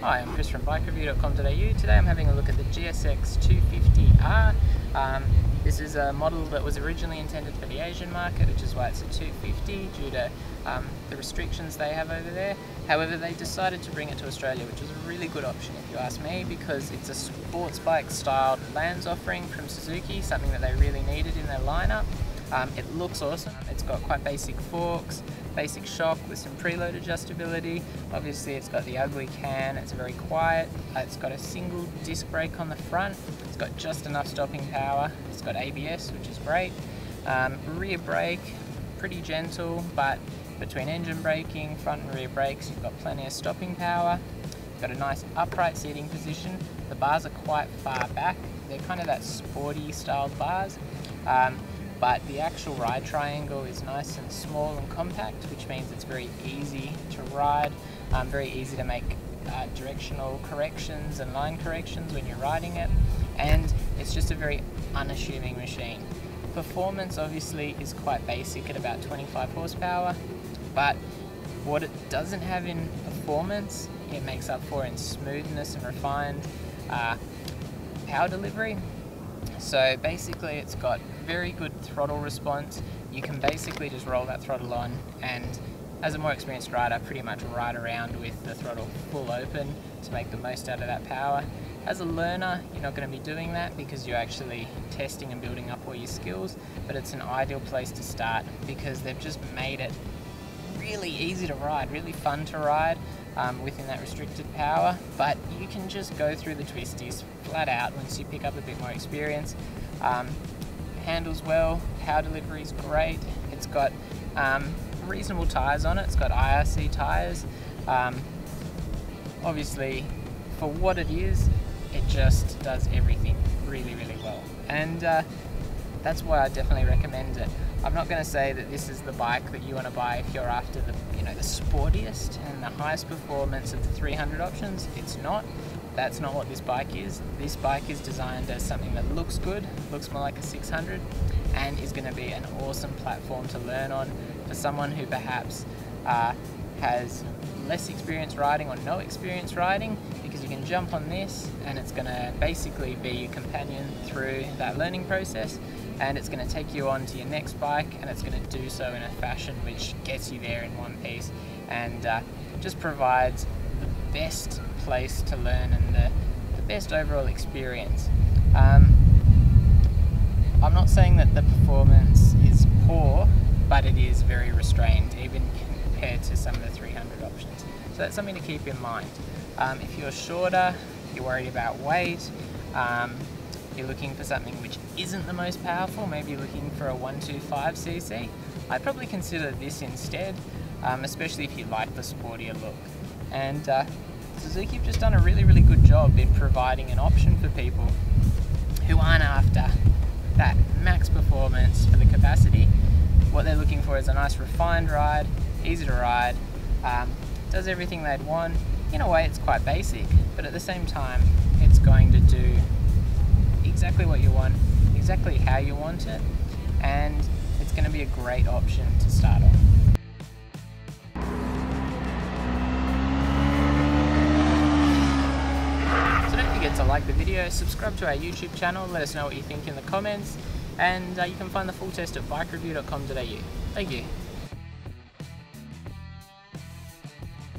Hi, I'm Chris from BikeReview.com.au. Today I'm having a look at the GSX250R. This is a model that was originally intended for the Asian market, which is why it's a 250 due to the restrictions they have over there. However, they decided to bring it to Australia, which was a really good option if you ask me, because it's a sports bike styled LAMS offering from Suzuki, something that they really needed in their lineup. It looks awesome. It's got quite basic forks, basic shock with some preload adjustability. Obviously it's got the ugly can, it's very quiet. It's got a single disc brake on the front. It's got just enough stopping power. It's got ABS, which is great. Rear brake, pretty gentle, but between engine braking, front and rear brakes, you've got plenty of stopping power. Got a nice upright seating position. The bars are quite far back. They're kind of that sporty styled bars. But the actual ride triangle is nice and small and compact, which means it's very easy to ride, very easy to make directional corrections and line corrections when you're riding it, and it's just a very unassuming machine. Performance obviously is quite basic at about 25 horsepower, but what it doesn't have in performance, it makes up for in smoothness and refined power delivery. So basically it's got very good throttle response. You can basically just roll that throttle on, and as a more experienced rider, pretty much ride around with the throttle full open to make the most out of that power. As a learner, you're not going to be doing that because you're actually testing and building up all your skills, but it's an ideal place to start because they've just made it really easy to ride, really fun to ride within that restricted power, but you can just go through the twisties flat out once you pick up a bit more experience. Handles well, power delivery is great. It's got reasonable tyres on it. It's got IRC tyres. Obviously, for what it is, it just does everything really, really well. And that's why I definitely recommend it. I'm not going to say that this is the bike that you want to buy if you're after the sportiest and the highest performance of the 300 options. It's not. That's not what this bike is. This bike is designed as something that looks good, looks more like a 600, and is going to be an awesome platform to learn on for someone who perhaps has less experience riding or no experience riding, because you can jump on this and it's going to basically be your companion through that learning process, and it's going to take you on to your next bike, and it's going to do so in a fashion which gets you there in one piece, and just provides the best place to learn and the best overall experience. I'm not saying that the performance is poor, but it is very restrained even compared to some of the 300 options. So that's something to keep in mind. If you're shorter, you're worried about weight, you're looking for something which isn't the most powerful, maybe looking for a 125cc, I'd probably consider this instead, especially if you like the sportier look. And Suzuki have just done a really, really good job in providing an option for people who aren't after that max performance for the capacity. What they're looking for is a nice refined ride, easy to ride, does everything they'd want. In a way it's quite basic, but at the same time it's going to do exactly what you want, exactly how you want it, and it's going to be a great option to start on. To like the video, subscribe to our YouTube channel, let us know what you think in the comments, and you can find the full test at BikeReview.com.au. Thank you.